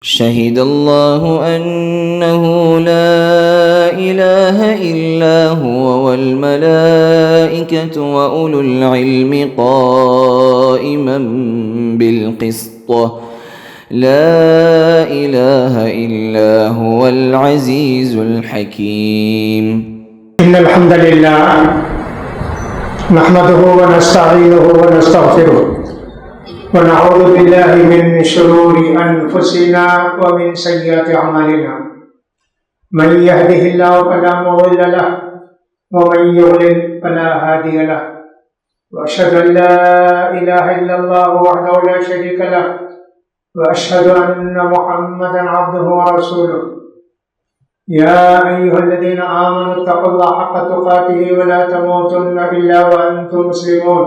شهد الله أنه لا إله إلا هو والملائكة وأولو العلم قائما بالقسط لا إله إلا هو العزيز الحكيم. إن الحمد لله نحمده ونستعينه ونستغفره ونعوذ بالله من شرور أنفسنا ومن سيئات أعمالنا. من يهده الله فلا مضل له ومن يضلل فلا هادي له وأشهد أن لا إله إلا الله وحده لا شريك له وأشهد أن محمدا عبده ورسوله. يا أيها الذين آمنوا اتقوا الله حق تقاته ولا تموتن إلا وأنتم مسلمون.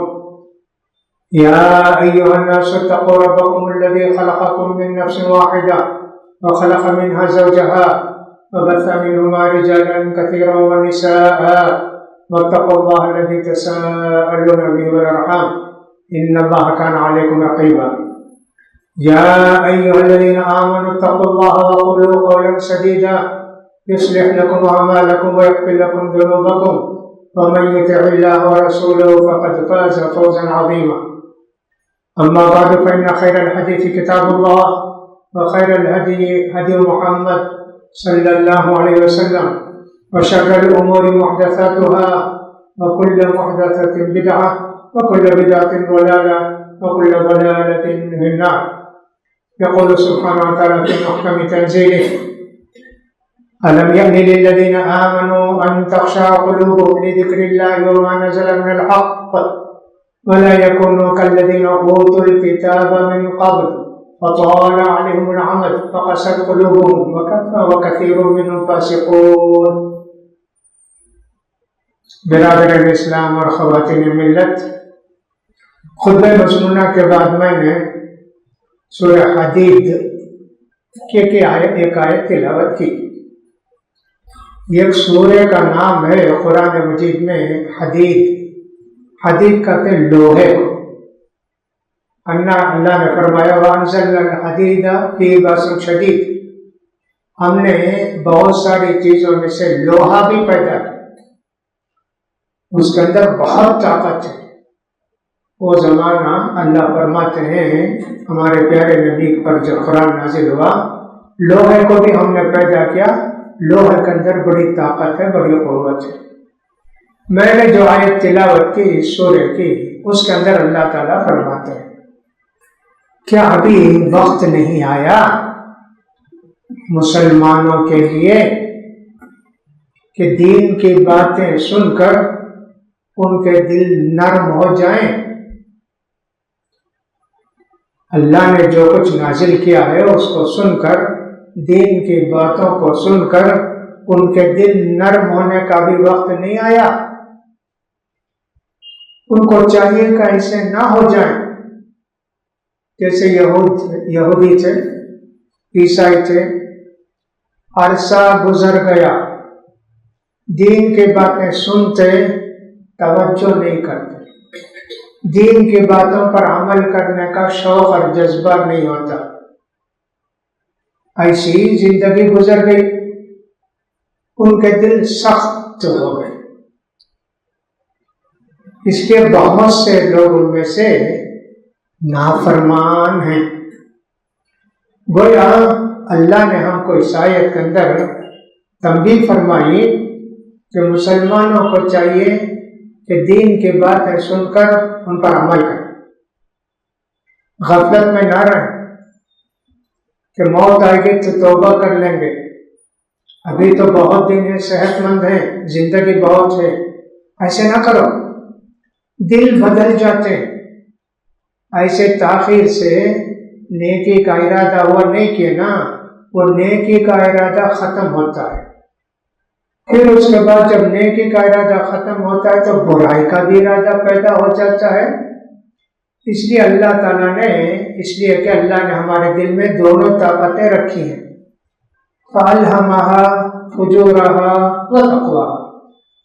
يا أيها الناس اتقوا ربكم الذي خلقكم من نفس واحدة وخلق منها زوجها وبث منهما رجالا كثيرا ونساء واتقوا الله الذي تساءلون به والأرحام إن الله كان عليكم رقيبا. يا أيها الذين آمنوا اتقوا الله وقولوا قولا سديدا يصلح لكم أعمالكم ويغفر لكم ذنوبكم ومن يطع الله ورسوله فقد فاز فوزا عظيما. أما بعد فإن خير الحديث كتاب الله وخير الهدي هدي محمد صلى الله عليه وسلم وشر الأمور محدثاتها وكل محدثة بدعة وكل بدعة ضلالة وكل ضلالة في النار. يقول سبحانه وتعالى في محكم تنزيله: ألم يأن للذين آمنوا أن تخشع قلوبهم لذكر الله وما نزل من الحق ولا يكونوا كالذين أوتوا الكتاب من قبل فطال عليهم العمد فقست قلوبهم وكثير منهم فاسقون. برادران اسلام اور خواتین ملت، خطبہ مسنونہ کے بعد میں نے سورہ حدید کی ایک آیت تلاوت کی. یہ سورہ کا نام ہے قرآن مجید میں حدید. حدید کہتے ہیں لوہے کو. اللہ نے فرمایا وَأَنزَلْنَا الْحَدِيدَ فِيهِ بَأْسٌ شَدِيدٌ. ہم نے بہت ساری چیزوں میں سے لوہا بھی پیدا کیا، اس کے اندر بہت طاقت ہے. وہ زمانہ اللہ فرماتے ہیں ہمارے پیارے نبی پر جب قرآن نازل ہوا، لوہے کو بھی ہم نے پیدا کیا. لوہے کے اندر بڑی طاقت ہے، بڑی قوت ہے. میں نے جو آیت تلاوت کی سورہ کی، اس کے اندر اللہ تعالیٰ فرماتے ہیں کیا ابھی وقت نہیں آیا مسلمانوں کے لیے کہ دین کی باتیں سن کر ان کے دل نرم ہو جائیں؟ اللہ نے جو کچھ نازل کیا ہے اس کو سن کر، دین کی باتوں کو سن کر ان کے دل نرم ہونے کا بھی وقت نہیں آیا؟ ان کو چاہیے کہ ایسے نہ ہو جائیں جیسے یہودی تھے، عیسائی تھے. عرصہ گزر گیا، دین کی باتیں سنتے توجہ نہیں کرتے، دین کی باتوں پر عمل کرنے کا شوق اور جذبہ نہیں ہوتا. ایسی زندگی گزر گئی، ان کے دل سخت ہو گئے. اس کے بہت سے لوگ ان میں سے نافرمان ہیں. گویا اللہ نے ہم کو اس آیت کے اندر تنبیہ فرمائی کہ مسلمانوں کو چاہیے کہ دین کی باتیں سن کر ان پر عمل کریں، غفلت میں نہ رہیں کہ موت آئے گی تو توبہ کر لیں گے، ابھی تو بہت دن ہے، صحت مند ہیں، زندگی بہت ہے. ایسے نہ کرو، دل بدل جاتے ہیں. ایسے تاخیر سے نیکی کا ارادہ ہوا نہیں کیا نا، وہ نیکی کا ارادہ ختم ہوتا ہے. پھر اس کے بعد جب نیکی کا ارادہ ختم ہوتا ہے تو برائی کا بھی ارادہ پیدا ہو جاتا ہے. اس لیے اللہ تعالیٰ نے، اس لیے کہ اللہ نے ہمارے دل میں دونوں طاقتیں رکھی ہیں، فَأَلْهَمَهَا فُجُورَهَا وَتَقْوَاهَا.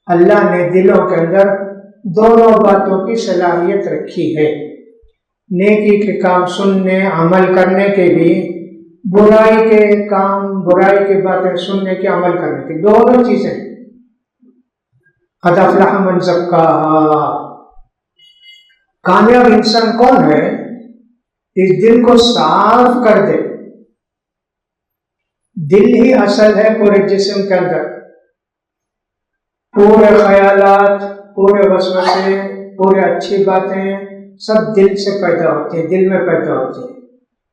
اللہ نے دلوں کے اندر دونوں باتوں کی صلاحیت رکھی ہے، نیکی کے کام سننے عمل کرنے کے بھی برائی کے کام، برائی کی باتیں سننے کے، عمل کرنے کی، دونوں چیزیں۔ قد افلح من زکاہا، کامیاب انسان کون ہے؟ اس دل کو صاف کر دے۔ دل ہی اصل ہے پورے جسم کے اندر، پورے خیالات، پورے وسوسے، پورے اچھی باتیں سب دل سے پیدا ہوتی ہیں، دل میں پیدا ہوتی ہیں۔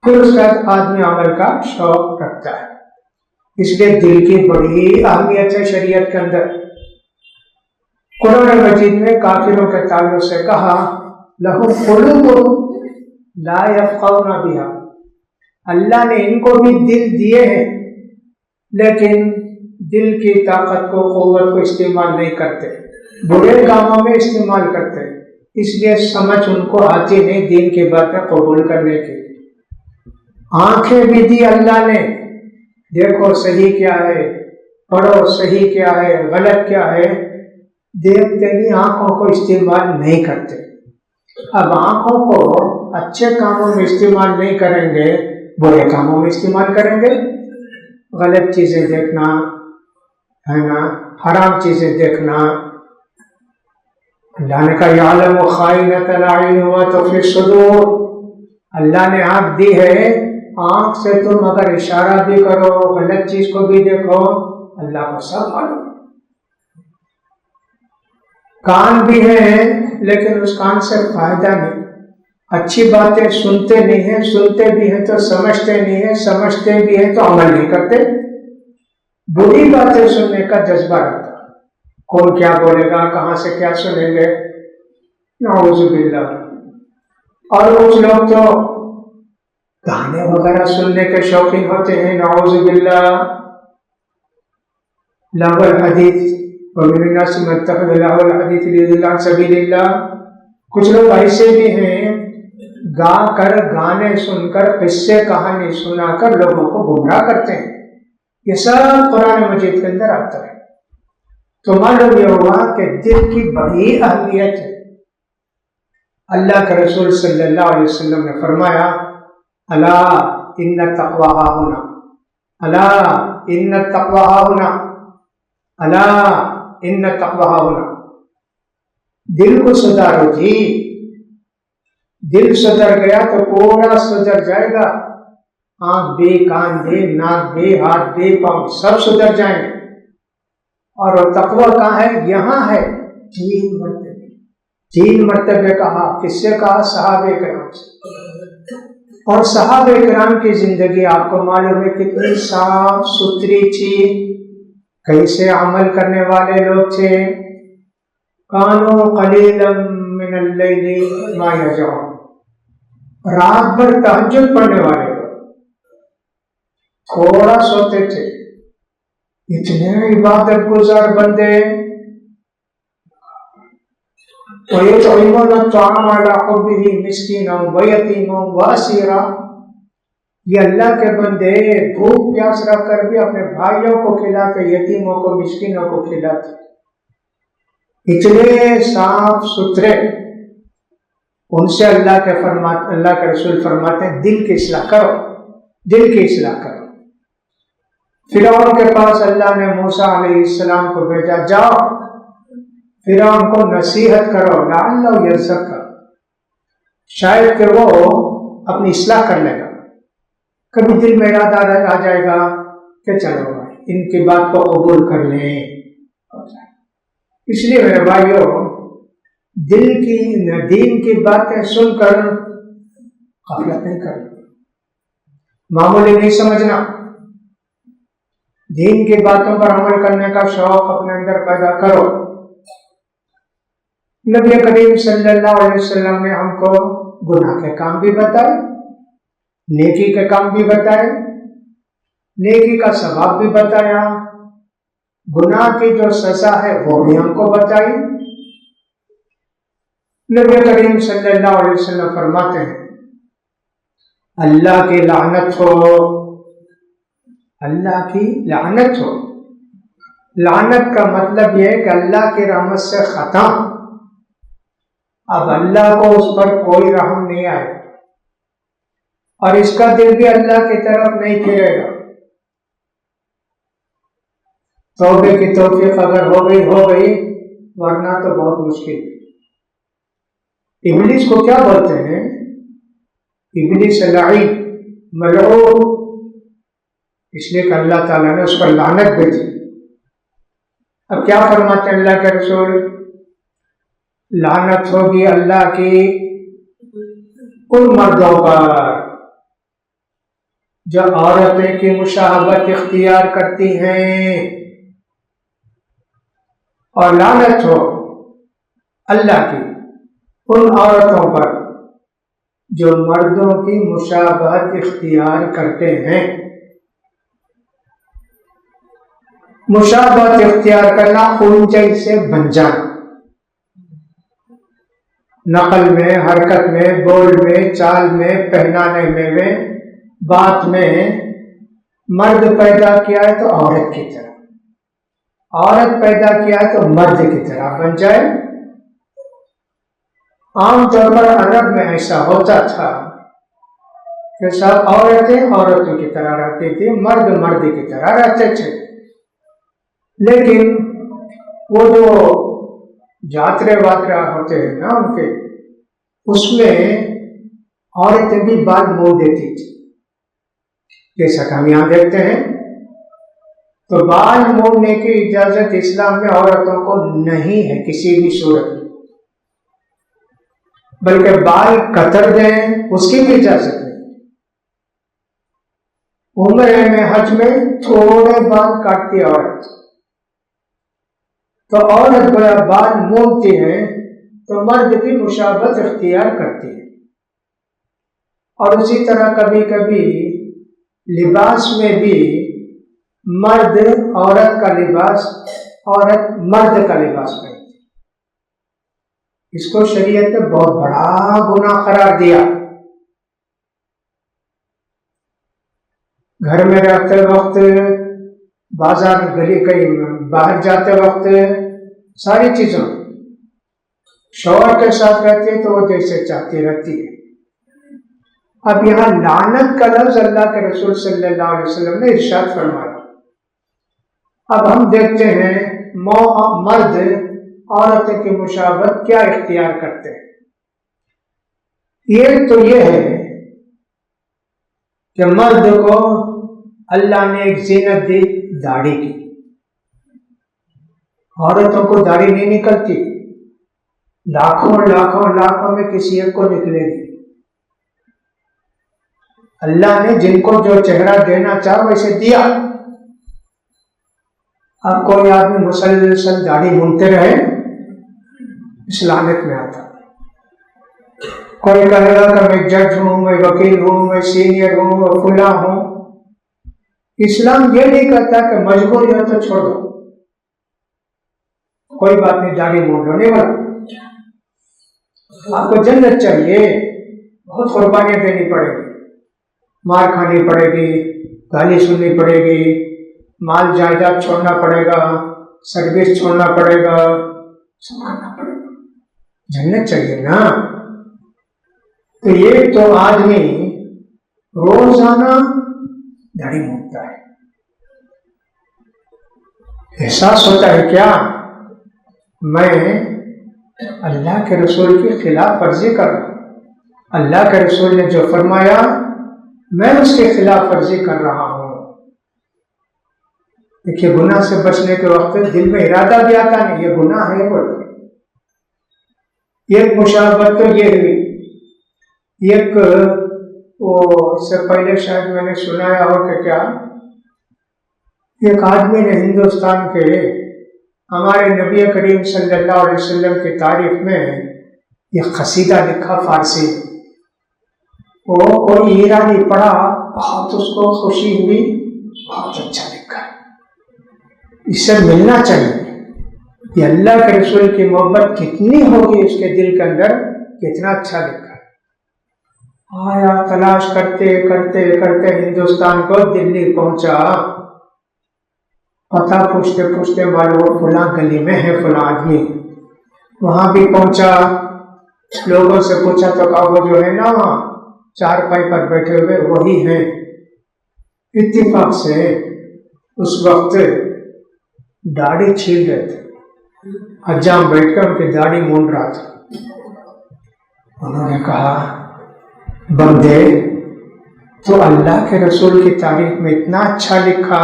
پھر اس کے بعد آدمی عمل کا شوق رکھتا ہے۔ اس لیے دل کی بڑی اہمیت ہے شریعت کے اندر۔ قرآن مجید میں کافروں کے تعلق سے کہا لَهُمْ قُلُوبٌ لَا يَفْقَهُونَ بِهَا، اللہ نے ان کو بھی دل دیے ہیں لیکن دل کی طاقت کو، قوت کو استعمال نہیں کرتے، برے کاموں میں استعمال کرتے، اس لیے سمجھ ان کو آتی نہیں دین کی باتیں قبول کرنے کی۔ آنکھیں بھی دی اللہ نے، دیکھو صحیح کیا ہے، پڑھو صحیح کیا ہے، غلط کیا ہے، دیکھتے نہیں، آنکھوں کو استعمال نہیں کرتے۔ اب آنکھوں کو اچھے کاموں میں استعمال نہیں کریں گے، برے کاموں میں استعمال کریں گے، غلط چیزیں دیکھنا ہے نا، حرام چیزیں دیکھنا۔ اللہ نے کہا یعلم خائنۃ الاعین وتخفی الصدور، اللہ نے آنکھ دی ہے، آنکھ سے تم اگر اشارہ بھی کرو، غلط چیز کو بھی دیکھو، اللہ کو سب معلوم۔ کان بھی ہیں لیکن اس کان سے فائدہ نہیں، اچھی باتیں سنتے نہیں ہیں، سنتے بھی ہیں تو سمجھتے نہیں ہیں، سمجھتے بھی ہیں تو عمل نہیں کرتے۔ بری باتیں سننے کا جذبہ رہتا، کون کیا بولے گا، کہاں سے کیا سنیں گے، نعوذ باللہ۔ اور کچھ لوگ تو گانے وغیرہ سننے کے شوقین ہوتے ہیں، نعوذ باللہ۔ لغو الحدیث ومن الناس من اتخذ لغو الحدیث لیضل عن سبیل اللہ، کچھ لوگ ایسے بھی ہیں گا کر، گانے سن کر، قصے کہانی سنا کر لوگوں کو گمراہ کرتے ہیں۔ یہ سب قرآن مجید کے اندر آتا ہے۔ تو معلوم یہ ہوا کہ دل کی بڑی اہمیت ہے۔ اللہ کے رسول صلی اللہ علیہ وسلم نے فرمایا الا ان التقوی ہاہنا، الا ان التقوی ہاہنا، الا ان التقوی ہاہنا، دل کو سدھارو جی، دل سدھر گیا تو پورا سدھر جائے گا، آنکھ بھی، کان بھی، ناک بھی، ہاتھ بھی، پاؤں سب سدھر جائیں گے۔ اور تقوی کہاں ہے؟ یہاں ہے، 3 مرتبے، 3 مرتبے کہا، کس سے کہا؟ صحابہ کرام سے۔ اور صحابہ کرام کی زندگی آپ کو معلوم ہے کتنی صاف ستھری تھی، کیسے عمل کرنے والے لوگ تھے۔ کانوا قلیلا من اللیل ما یہجعون، رات بھر تہجد پڑھنے والے لوگ، تھوڑا سوتے تھے، اتنے عبادت گزار بندے۔ وَيُطْعِمُونَ الطَّعَامَ عَلَىٰ حُبِّهِ مِسْكِينًا وَيَتِيمًا وَأَسِيرًا، یہ اللہ کے بندے بھوک پیاس رکھ کر بھی اپنے بھائیوں کو کھلاتے، یتیموں کو، مسکینوں کو کھلاتے، اتنے صاف ستھرے۔ ان سے اللہ کے رسول فرماتے ہیں دل کی اصلاح کرو، دل کی اصلاح کرو۔ فرعون کے پاس اللہ نے موسیٰ علیہ السلام کو بھیجا، جاؤ فرعون کو نصیحت کرو، لعلہ یزکیٰ، شاید کہ وہ اپنی اصلاح کر لے گا۔ کبھی دل میں یاد آ جائے گا کہ چلو بھائی ان کی بات کو قبول کر لیں۔ اس لیے میرے بھائیوں، دین کی باتیں سن کر غفلت نہیں کرنا، معمولی نہیں سمجھنا، دین کی باتوں پر عمل کرنے کا شوق اپنے اندر پیدا کرو۔ نبی کریم صلی اللہ علیہ وسلم نے ہم کو گناہ کے کام بھی بتائے، نیکی کے کام بھی بتائے، نیکی کا ثواب بھی بتایا، گناہ کی جو سزا ہے وہ بھی ہم کو بتائی۔ نبی کریم صلی اللہ علیہ وسلم فرماتے ہیں اللہ کی لعنت ہو، اللہ کی لعنت ہو۔ لعنت کا مطلب یہ ہے کہ اللہ کی رحمت سے ختم، اب اللہ کو اس پر کوئی رحم نہیں آئے۔ اور اس کا دل بھی اللہ کی طرف نہیں پھرے گا۔ توبے کی توفیق اگر ہو گئی، ورنہ تو بہت مشکل۔ ابلیس کو کیا بولتے ہیں؟ ابلیس لعین، ملعون، اس لیے کہ اللہ تعالیٰ نے اس پر لعنت بھیجی۔ اب کیا فرماتے ہیں اللہ کے رسول؟ لعنت ہوگی اللہ کی ان مردوں پر جو عورتیں کی مشابہت اختیار کرتی ہیں، اور لعنت ہو اللہ کی ان عورتوں پر جو مردوں کی مشابہت اختیار کرتے ہیں۔ مشابہت اختیار کرنا ان جیسے بن جانا، نقل میں، حرکت میں، بول میں، چال میں، پہنانے میں، بات میں۔ مرد پیدا کیا ہے تو عورت کی طرح، عورت پیدا کیا ہے تو مرد کی طرح بن جائے۔ عام طور پر عرب میں ایسا ہوتا تھا کہ سب عورتیں عورتوں کی طرح رہتی تھی، مرد مرد کی طرح رہتے تھے۔ لیکن وہ جو جاترے واترے ہوتے ہیں نا ان کے، اس میں عورتیں بھی بال موڑ دیتی تھی، جیسا کہ ہم یہاں دیکھتے ہیں۔ تو بال موڑنے کی اجازت اسلام میں عورتوں کو نہیں ہے کسی بھی صورت میں، بلکہ بال قطر دیں اس کی بھی اجازت نہیں۔ عمرے میں، حج میں تھوڑے بال کاٹتی عورت، تو عورت بڑا بال موڑتی ہے تو مرد بھی مشابہت اختیار کرتی ہے۔ اور اسی طرح کبھی کبھی لباس میں بھی مرد عورت کا لباس، عورت مرد کا لباس پہنتی، اس کو شریعت نے بہت بڑا گناہ قرار دیا۔ گھر میں رہتے وقت، بازار گلی کہیں باہر جاتے وقت، ساری چیزوں شوہر کے ساتھ رہتی ہے تو وہ جیسے چاہتی رہتی ہے۔ اب یہاں لعنت کا لفظ اللہ کے رسول صلی اللہ علیہ وسلم نے ارشاد فرمایا۔ اب ہم دیکھتے ہیں مرد عورتوں کی مشابہت کیا اختیار کرتے ہیں۔ یہ تو یہ ہے کہ مرد کو اللہ نے ایک زینت دی داڑھی کی، عورتوں کو داڑھی نہیں نکلتی، لاکھوں لاکھوں لاکھوں میں کسی ایک کو نکلے گی۔ اللہ نے جن کو جو چہرہ دینا چاہا ویسے دیا۔ اب کوئی آدمی مسلسل داڑھی مونتے رہے، اس لعنت میں آتا۔ کوئی کہے گا کہ میں جج ہوں، میں وکیل ہوں، میں سینئر ہوں، میں فلاں ہوں۔ اسلام یہ نہیں کہتا کہ مجبوری ہو تو چھوڑ دو، کوئی بات نہیں، داڑھی مونڈ لو، نہیں بولا۔ آپ کو جنت چاہیے، بہت قربانیاں دینی پڑے گی، مار کھانی پڑے گی، گالی سننی پڑے گی، مال جائیداد چھوڑنا پڑے گا، سروس چھوڑنا پڑے گا، سب کرنا پڑے گا، جنت چاہیے نا۔ تو یہ تو آدمی روزانہ داڑھی مونڈتا ہے، احساس ہوتا ہے کیا میں اللہ کے رسول کی خلاف ورزی کر رہا ہوں، اللہ کے رسول نے جو فرمایا میں اس کی خلاف ورزی کر رہا ہوں۔ دیکھیے گناہ سے بچنے کے وقت دل میں ارادہ بھی آتا نہیں یہ گناہ ہے، ایک مشابہت تو یہ ہوئی۔ ایک وہ اس سے پہلے شاید میں نے سنایا ہو کہ کیا ایک آدمی نے ہندوستان کے ہمارے نبی کریم صلی اللہ علیہ وسلم کی تعریف میں ایک قصیدہ لکھا فارسی، وہ کوئی ایرانی پڑھا، بہت اس کو خوشی ہوئی، بہت اچھا لکھا، اس سے ملنا چاہیے کہ اللہ کے رسول کی محبت کتنی ہوگی اس کے دل کے اندر، کتنا اچھا لکھا۔ آیا تلاش کرتے کرتے کرتے ہندوستان کو دلی پہنچا، پتہ پوچھتے پوچھتے معلوم فلاں گلی میں ہے فلاں آدمی، وہاں بھی پہنچا، لوگوں سے پوچھا تو کہا وہ جو ہے نا چارپائی پر بیٹھے ہوئے وہی ہیں۔ اتفاق سے اس وقت داڑھی چھیل رہے تھے، حجام بیٹھ کر ان کی داڑھی مونڈ رہا تھا۔ انہوں نے کہا بندے تو اللہ کے رسول کی تاریخ میں اتنا اچھا لکھا،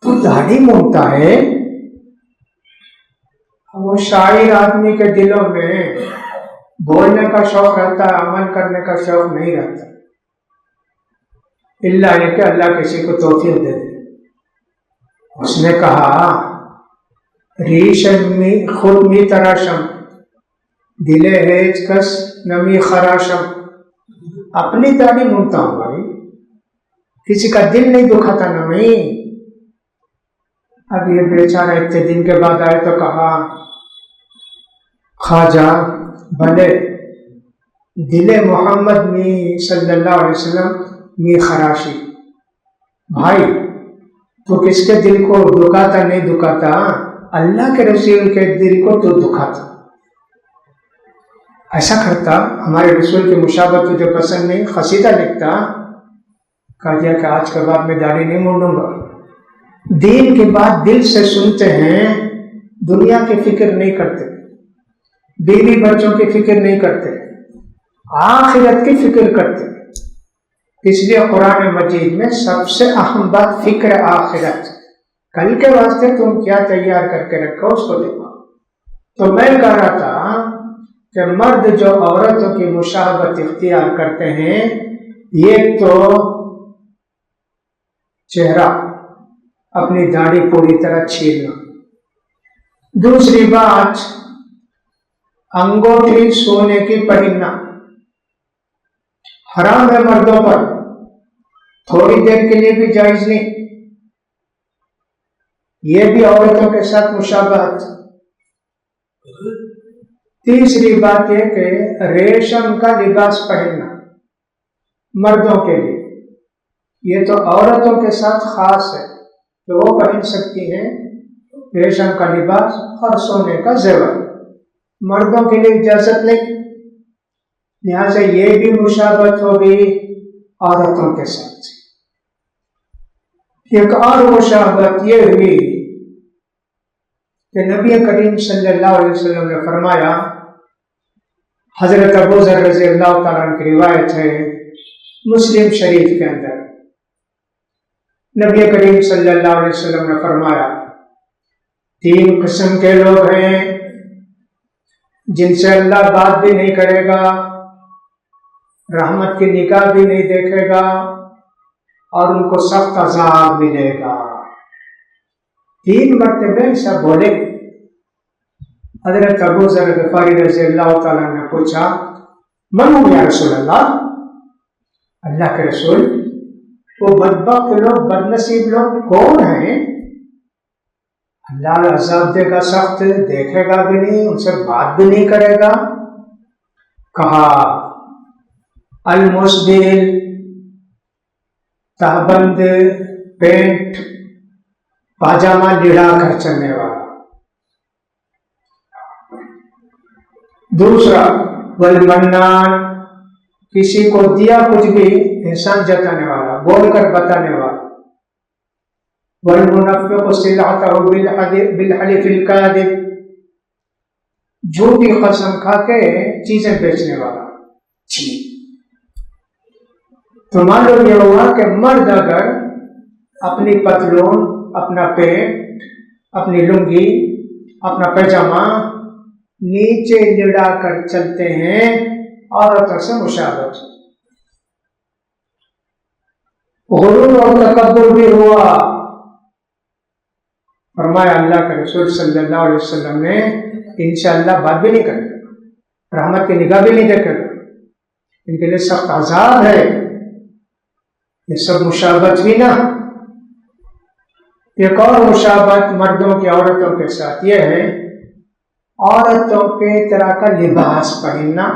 تو داڑھی مونڈتا ہے؟ وہ شاعر آدمی کے دلوں میں بولنے کا شوق رہتا ہے، عمل کرنے کا شوق نہیں رہتا، اللہ یہ کہ اللہ کسی کو توفیق دے دے۔ اس نے کہا ریشم می خود می تراشم دلے ہیچ کس نمی خراشم، اپنی داڑھی مونتا ہوں بھائی، کسی کا دل نہیں دکھاتا نا میں۔ اب یہ بیچارہ اتنے دن کے بعد آئے تو کہا خواجہ بھلے دل محمد می صلی اللہ علیہ وسلم می خراشی، بھائی تو کس کے دل کو دکھاتا نہیں دکھاتا، اللہ کے رسول کے دل کو تو دکھاتا، ایسا کرتا۔ ہمارے رسول کی مشابہت تجھے پسند نہیں، قصیدہ لکھتا، کہا دیا کہ آج کے بعد میں داڑھی نہیں مونڈوں گا۔ دین کی بات دل سے سنتے ہیں، دنیا کی فکر نہیں کرتے، بیوی بچوں کی فکر نہیں کرتے، آخرت کی فکر کرتے۔ اس لیے قرآن مجید میں سب سے اہم بات فکر آخرت، کل کے واسطے تم کیا تیار کر کے رکھو اس کو دیکھو۔ تو میں کہہ رہا تھا کہ مرد جو عورتوں کی مشابہت اختیار کرتے ہیں، یہ تو چہرہ اپنی داڑھی پوری طرح چھیلنا، دوسری بات انگوٹھی سونے کی پہننا حرام ہے مردوں پر، تھوڑی دیر کے لیے بھی جائز نہیں، یہ بھی عورتوں کے ساتھ مشابہت۔ تیسری بات یہ کہ ریشم کا لباس پہننا مردوں کے لیے، یہ تو عورتوں کے ساتھ خاص ہے کہ وہ پہن سکتی ہیں ریشم کا لباس اور سونے کا زیور، مردوں کے لیے اجازت نہیں، لہٰذا یہ بھی مشابہت ہو گئی عورتوں کے ساتھ۔ ایک اور مشابہت یہ ہوئی کہ نبی کریم صلی اللہ علیہ وسلم نے فرمایا، حضرت ابو ذر رضی اللہ تعالیٰ عنہ کی روایت ہے مسلم شریف کے اندر، نبی کریم صلی اللہ علیہ وسلم نے فرمایا 3 قسم کے لوگ ہیں جن سے اللہ بات بھی نہیں کرے گا، رحمت کی نگاہ بھی نہیں دیکھے گا، اور ان کو سخت عذاب ملے گا۔ 3 مرتبہ ایسا بولے۔ حضرت ابو ذر غفاری رضی اللہ تعالیٰ نے پوچھا من ہوں یا رسول اللہ، اللہ کے رسول وہ بدبخت لوگ، بدنصیب لوگ کون ہیں؟ اللہ عذاب دے گا سخت، دیکھے گا بھی نہیں، ان سے بات بھی نہیں کرے گا۔ کہا المسبل، تہبند پینٹ پاجامہ لڑا کر چلنے والا۔ دوسرا والمنان، کسی کو دیا کچھ بھی احسان جتانے والا، بول کر بتانے والا۔ والمنفق سلعته بالحلف الكاذب، جھوٹی قسم کھا کے چیزیں بیچنے والا۔ تو معلوم یہ ہوا کہ مرد اگر اپنی پتلون، اپنا پینٹ، اپنی لنگی، اپنا پیجامہ نیچے لڑا کر چلتے ہیں، عورتوں سے مشابہت۔ غرور اور تکبر بھی ہوا۔ فرمایا اللہ کے رسول صلی اللہ علیہ وسلم نے انشاءاللہ بات بھی نہیں کرے گا، رحمت کی نگاہ بھی نہیں دیکھے گا، ان کے لیے سخت عذاب ہے۔ یہ سب مشابہت بھی نہ۔ ایک اور مشابہت مردوں کی عورتوں کے ساتھ یہ ہے عورتوں کے طرح کا لباس پہننا،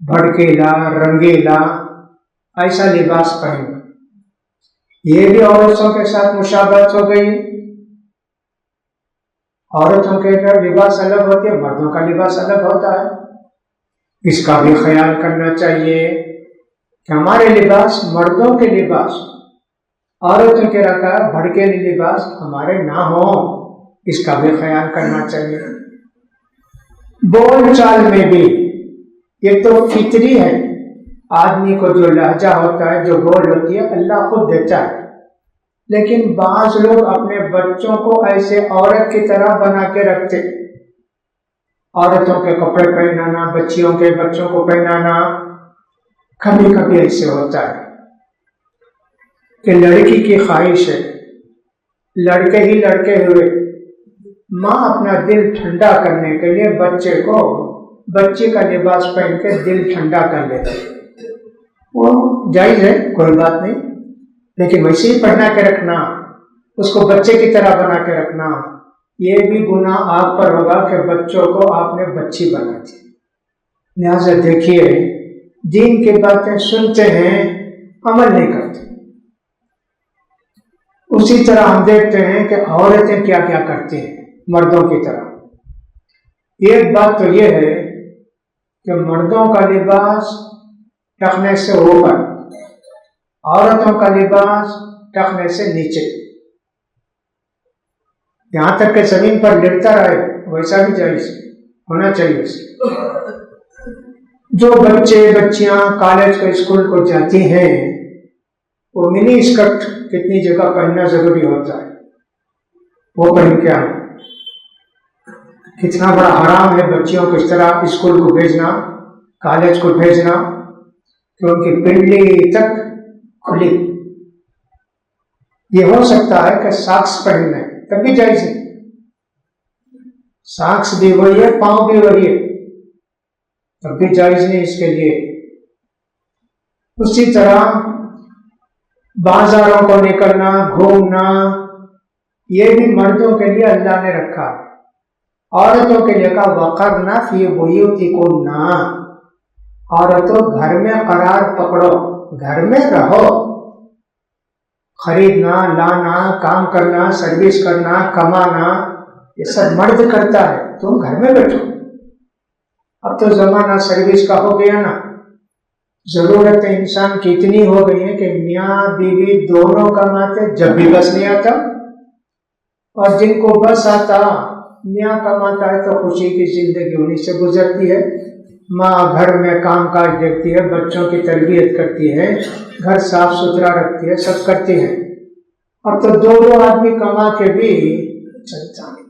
بھڑکیلا، رنگیلا، ایسا لباس پہننا، یہ بھی عورتوں کے ساتھ مشابہت ہو گئی۔ عورتوں کے لباس الگ ہوتے ہیں، مردوں کا لباس الگ ہوتا ہے، اس کا بھی خیال کرنا چاہیے۔ کہ ہمارے لباس مردوں کے لباس، عورتوں کے رکھا بھڑکیلے لباس ہمارے نہ ہوں، اس کا بھی خیال کرنا چاہیے۔ بول چال میں بھی یہ تو فطری ہے، آدمی کو جو لہجہ ہوتا ہے، جو بول ہوتی ہے، اللہ خود دیتا ہے، لیکن بعض لوگ اپنے بچوں کو ایسے عورت کی طرح بنا کے رکھتے، عورتوں کے کپڑے پہنانا، بچوں کو پہنانا۔ کبھی کبھی ایسے ہوتا ہے کہ لڑکی کی خواہش ہے، لڑکے ہوئے ماں اپنا دل ٹھنڈا کرنے کے لیے بچے کا لباس پہن کے دل ٹھنڈا کر لیتے، وہ جائز ہے، کوئی بات نہیں، لیکن ویسے ہی پہنا کے رکھنا، اس کو بچے کی طرح بنا کے رکھنا، یہ بھی گناہ آپ پر ہوگا کہ بچوں کو آپ نے بچی بنا دی۔ لہٰذا دیکھیے، دین کی باتیں سنتے ہیں، عمل نہیں کرتے۔ اسی طرح ہم دیکھتے ہیں کہ عورتیں کیا کیا کرتی ہیں مردوں کی طرح۔ ایک بات تو یہ ہے کہ مردوں کا لباس ٹخنے سے اوپر، عورتوں کا لباس ٹخنے سے نیچے، یہاں تک کہ زمین پر لٹتا رہے، ویسا بھی جائز ہونا چاہیے۔ جو بچیاں کالج کو اسکول کو جاتی ہیں، وہ منی اسکرٹ کتنی جگہ پہننا ضروری ہوتا ہے، وہ پہن کے آنا، کتنا بڑا حرام ہے بچیوں کو اس طرح اسکول کو بھیجنا، کالج کو بھیجنا کہ ان کی پنڈلی تک کھلی۔ یہ ہو سکتا ہے کہ ساکس پہن لیں، تب بھی جائز ہے، ساکس بھی وہی ہے، پاؤں بھی وہی ہے، تب بھی جائز نہیں اس کے لیے۔ اسی طرح بازاروں کو نکلنا، گھومنا، یہ بھی مردوں کے لیے اللہ نے رکھا، عورتوں کے لیے کہا وَقَرْنَ فِي بُيُوتِكُنَّ، عورتوں گھر میں قرار پکڑو، گھر میں رہو، خریدنا، لانا، کام کرنا، سروس کرنا، کمانا، یہ سب مرد کرتا ہے، تم گھر میں بیٹھو۔ اب تو زمانہ سروس کا ہو گیا نا، ضرورت انسان کی اتنی ہو گئی ہے کہ میاں بیوی دونوں کماتے، جب بھی بس نہیں آتا، اور جن کو بس آتا، میاں کماتا ہے تو خوشی کی زندگی انہیں سے گزرتی ہے، ماں گھر میں کام کاج دیکھتی ہے، بچوں کی تربیت کرتی ہے، گھر صاف ستھرا رکھتی ہے، سب کرتی ہے۔ اب تو دو آدمی کما کے بھی چلتا نہیں،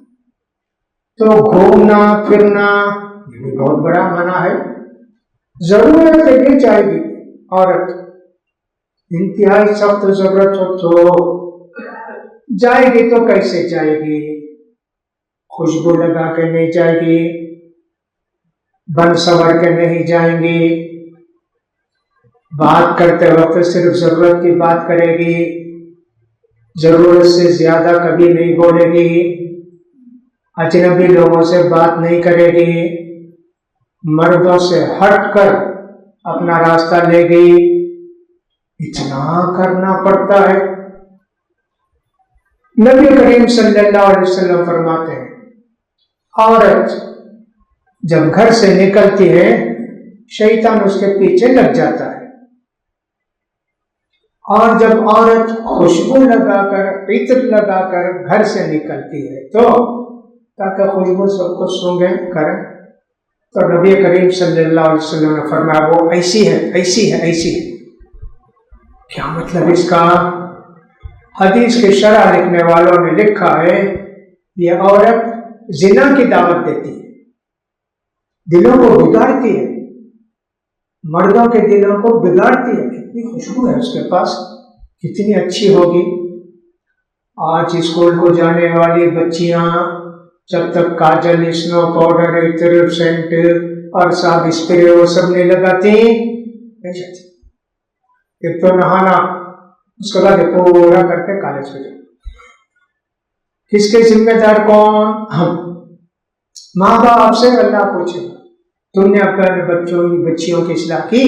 تو گھومنا پھرنا یہ بھی بہت بڑا منع ہے۔ ضرورت کے لیے جائے گی عورت، انتہائی سخت ضرورت ہو تو جائے گی، تو کیسے جائے گی؟ خوشبو لگا کے نہیں جائے گی، بن سور کے نہیں جائیں گی، بات کرتے وقت صرف ضرورت کی بات کرے گی، ضرورت سے زیادہ کبھی نہیں بولے گی، اجنبی لوگوں سے بات نہیں کرے گی، مردوں سے ہٹ کر اپنا راستہ لے گئی۔ اتنا کرنا پڑتا ہے۔ نبی کریم صلی اللہ علیہ وسلم فرماتے ہیں، عورت جب گھر سے نکلتی ہے، شیطان اس کے پیچھے لگ جاتا ہے، اور جب عورت خوشبو لگا کر، عطر لگا کر گھر سے نکلتی ہے تو تاکہ خوشبو سب کو سونگھیں کریں، تو نبی کریم صلی اللہ علیہ وسلم نے فرمایا وہ ایسی ہے، ایسی ہے، ایسی ہے۔ کیا مطلب اس کا؟ حدیث کے شرح لکھنے والوں نے لکھا ہے، یہ عورت زنا کی دعوت دیتی ہے، دلوں کو بگاڑتی ہے، مردوں کے دلوں کو بگاڑتی ہے۔ کتنی خوشبو ہے اس کے پاس، کتنی اچھی ہوگی۔ آج اسکول کو جانے والی بچیاں جب تک کاجل، اسنو پاؤڈر، عطر، سینٹ اور صاف اسپرے وہ سب نہیں لگاتی، ایک تو نہانا، اس کے بعد پورا کر کے کالج کو جانا۔ کس کے ذمہ دار کون؟ ہم۔ ماں باپ سے اللہ پوچھے گا تم نے اپنے بچیوں کی اصلاح کی؟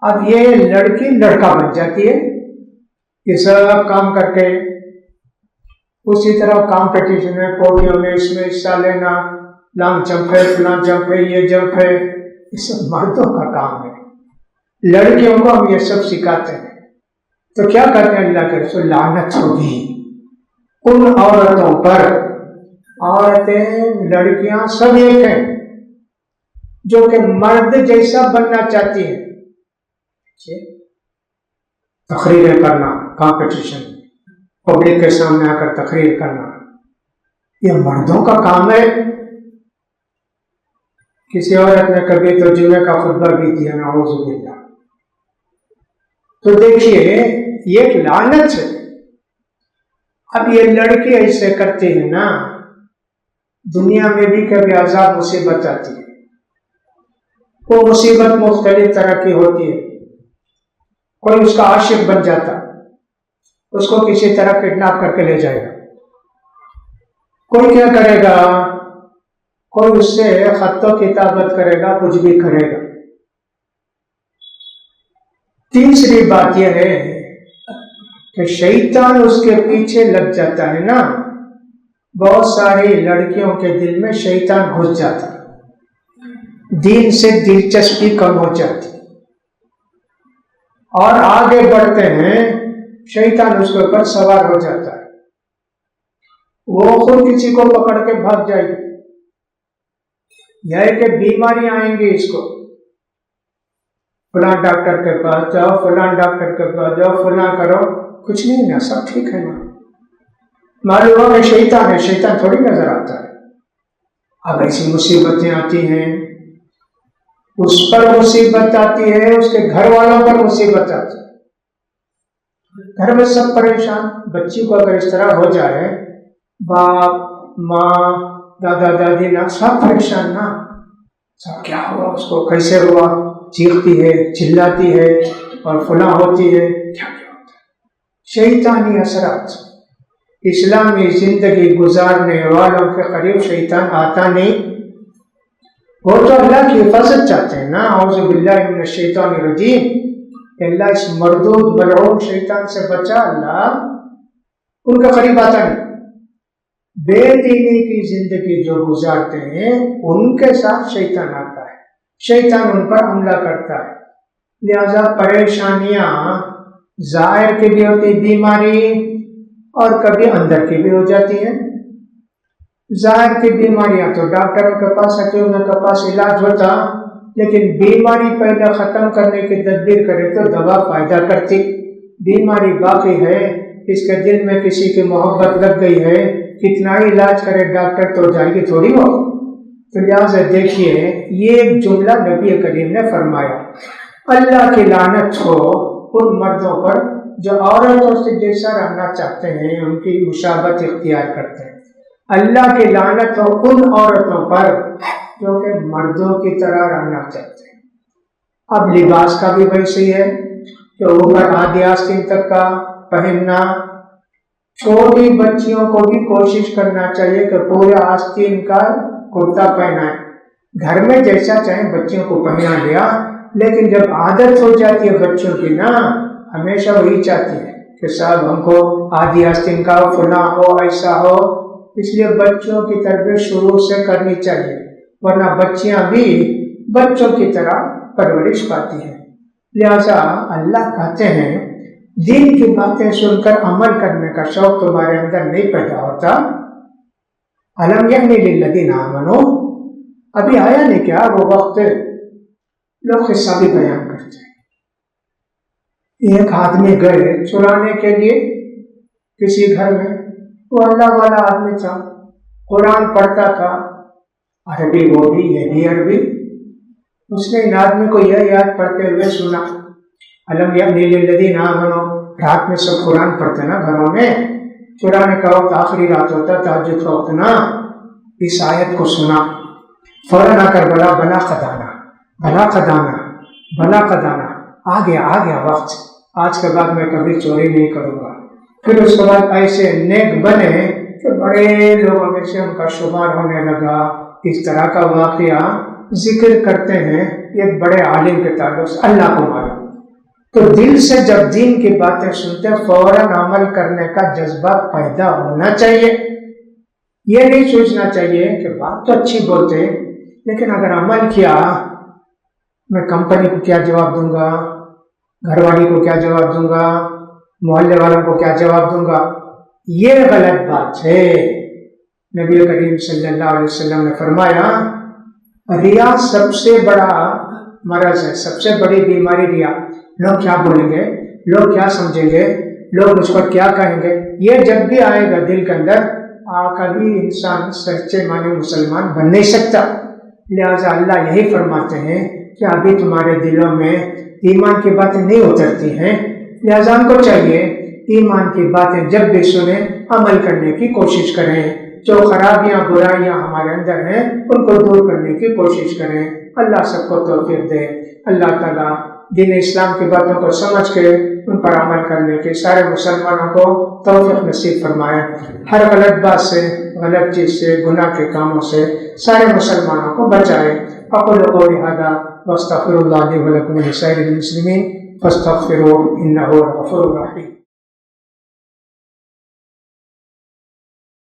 اب یہ لڑکی لڑکا بن جاتی ہے، یہ سب کام کر کے، اسی طرح کمپٹیشن میں، پوڈیوں میں، اس میں حصہ لینا، لانگ جمپ ہے، فلاں جمپ ہے، یہ جمپ ہے، یہ سب مردوں کا کام ہے۔ لڑکیوں کو ہم یہ سب سکھاتے ہیں، تو کیا کہتے ہیں اللہ کے رسول؟ لعنت ہوگی ان عورتوں پر۔ عورتیں، لڑکیاں سب ایک ہیں جو کہ مرد جیسا بننا چاہتی ہیں۔ تقریریں کرنا، کمپٹیشن، پبلک کے سامنے آ کر تقریر کرنا، یہ مردوں کا کام ہے۔ کسی عورت نے کبھی تو جمعے کا خطبہ بھی دیا، نعوذ باللہ۔ تو دیکھیے یہ ایک لعنت ہے۔ اب یہ لڑکی ایسے کرتی ہے نا، دنیا میں بھی کبھی عذاب مصیبت آتی ہے۔ وہ مصیبت مختلف طرح کی ہوتی ہے۔ کوئی اس کا عاشق بن جاتا، اس کو کسی طرح کڈنیپ کر کے لے جائے گا۔ کوئی کیا کرے گا؟ کوئی اس سے خط و کتابت کرے گا، کچھ بھی کرے گا۔ تیسری بات یہ ہے کہ شیطان اس کے پیچھے لگ جاتا ہے نا۔ بہت ساری لڑکیوں کے دل میں شیطان گھس جاتا ہے، دین سے دلچسپی کم ہو جاتی اور آگے بڑھتے ہیں، شیطان اس کے اوپر سوار ہو جاتا ہے۔ وہ خود کسی کو پکڑ کے بھاگ جائے گی، یہ کہ بیماری آئیں گی اس کو، فلاں ڈاکٹر کے پاس جاؤ، فلاں ڈاکٹر کے پاس جاؤ، فلاں کرو، کچھ نہیں نا، سب ٹھیک ہے نا۔ معلوم ہو کہ شیطان ہے، شیطان تھوڑی نظر آتا ہے۔ اب ایسی مصیبتیں آتی ہیں، اس پر مصیبت آتی ہے، اس کے گھر والوں پر مصیبت آتی ہے، گھر میں سب پریشان۔ بچی کو اگر اس طرح ہو جائے، باپ، ماں، دادا دادی نا سب پریشان نا، سب کیا ہوا، اس کو کیسے ہوا، چیختی ہے، چلاتی ہے اور فلاں ہوتی ہے، کیا ہوتا ہے؟ شیطانی اثرات۔ اسلامی زندگی گزارنے والوں کے قریب شیطان آتا نہیں، وہ تو اللہ کی حفاظت چاہتے ہیں نا۔ اعوذ باللہ من الشیطان الرجیم، اللہ اس مردود ملعون شیطان سے بچا، اللہ ان کے قریب آتا نہیں۔ بے دینی کی زندگی جو گزارتے ہیں ان کے ساتھ شیطان آتا ہے، شیطان ان پر حملہ کرتا ہے۔ لہذا پریشانیاں ظاہر کی بھی ہوتی، بیماری، اور کبھی اندر کی بھی ہو جاتی ہیں۔ ظاہر کی بیماریاں تو ڈاکٹروں کے پاس، حکیموں کے پاس علاج ہوتا، لیکن بیماری پہلے ختم کرنے کی تدبیر کرے تو دوا فائدہ کرتی۔ بیماری باقی ہے، اس کے دل میں کسی کی محبت لگ گئی ہے، کتنا ہی علاج کرے ڈاکٹر تو جائے گی تھوڑی ہو۔ تو لہٰذا دیکھیے یہ ایک جملہ نبی کریم نے فرمایا، اللہ کی لعنت ہو ان مردوں پر جو عورتوں سے جیسا رہنا چاہتے ہیں، ان کی مشابہت اختیار کرتے ہیں۔ اللہ کی لعنت ہو ان عورتوں پر جو کہ مردوں کی طرح رہنا چاہتے ہیں۔ اب لباس کا بھی ویسے ہی ہے کہ اوپر آدھی آستین تک کا پہننا۔ چھوٹی بچیوں کو بھی کوشش کرنا چاہیے کہ پورے آستین کا کرتا پہنائیں، گھر میں جیسا چاہیں بچیوں کو پہنا لیا، لیکن جب عادت ہو جاتی ہے بچوں کی نا، ہمیشہ وہی چاہتی ہے کہ صاحب ہم کو آدھی آستین کا ہو، فلاں ہو، ایسا ہو۔ اس لیے بچوں کی تربیت شروع سے کرنی چاہیے، ورنہ بچیاں بھی بچوں کی طرح پرورش پاتی ہیں۔ لہذا اللہ کہتے ہیں دین کی باتیں سن کر عمل کرنے کا شوق تمہارے اندر نہیں پیدا ہوتا۔ الم یعن للذین آمنوا، ابھی آیا نہیں کیا وہ وقت؟ لوگ قصہ بھی بیان کرتے ہیں۔ ایک آدمی گئے چرانے کے لیے کسی گھر میں، وہ اللہ والا آدمی تھا، قرآن پڑھتا تھا، عربی وہ بھی، یہ بھی عربی۔ اس نے ان آدمی کو یہ یاد پڑھتے ہوئے سنا، الم یعن للذین آمنوا، رات میں سب قرآن پڑھتے نا گھروں میں، چرانے کا وقت آخری رات ہوتا، تہجد کا وقت نا، اس آیت کو سنا، فوراً آ کر بلا بلا قدانا، بلا قدانا، بلا قدانا، آ گیا وقت، آج کے بعد میں کبھی چوری نہیں کروں گا۔ پھر اس کے بعد ایسے نیک بنے کہ بڑے لوگوں میں سے ان کا شمار ہونے لگا۔ اس طرح کا واقعہ ذکر کرتے ہیں ایک بڑے عالم کے تعلق سے، اللہ کو معلوم۔ تو دل سے جب دین کی باتیں سنتے فوراً عمل کرنے کا جذبہ پیدا ہونا چاہیے۔ یہ نہیں سوچنا چاہیے کہ بات تو اچھی بولتے ہیں لیکن اگر عمل کیا میں کمپنی کو کیا جواب دوں گا، گھر والی کو کیا جواب دوں گا، محلے والوں کو کیا جواب دوں گا؟ یہ غلط بات ہے۔ نبی کریم صلی اللہ علیہ وسلم نے فرمایا ریا سب سے بڑا مرض ہے، سب سے بڑی بیماری ریا۔ لوگ کیا بولیں گے، لوگ کیا سمجھیں گے، لوگ مجھ پر کیا کہیں گے، یہ جب بھی آئے گا دل کے اندر کبھی انسان سچے معنی مسلمان بن نہیں سکتا۔ لہٰذا اللہ یہی فرماتے ہیں کہ ابھی تمہارے دلوں میں ایمان کی باتیں نہیں اترتی ہیں، لہٰذا ہم کو چاہیے ایمان کی باتیں جب بھی سنیں عمل کرنے کی کوشش کریں، جو خرابیاں برائیاں ہمارے اندر ہیں ان کو دور کرنے کی کوشش کریں۔ اللہ سب کو توفیق دے۔ اللہ تعالیٰ دین اسلام کی باتوں کو سمجھ کے ان پر عمل کرنے کے سارے مسلمانوں کو توفیق نصیب فرمائے۔ ہر غلط بات سے، غلط چیز سے، گناہ کے کاموں سے سارے مسلمانوں کو بچائے۔ اقول قولی ھذا واستغفر اللہ لی ولکم ولسائر المسلمین فاستغفروہ انہ هو الغفور الرحیم۔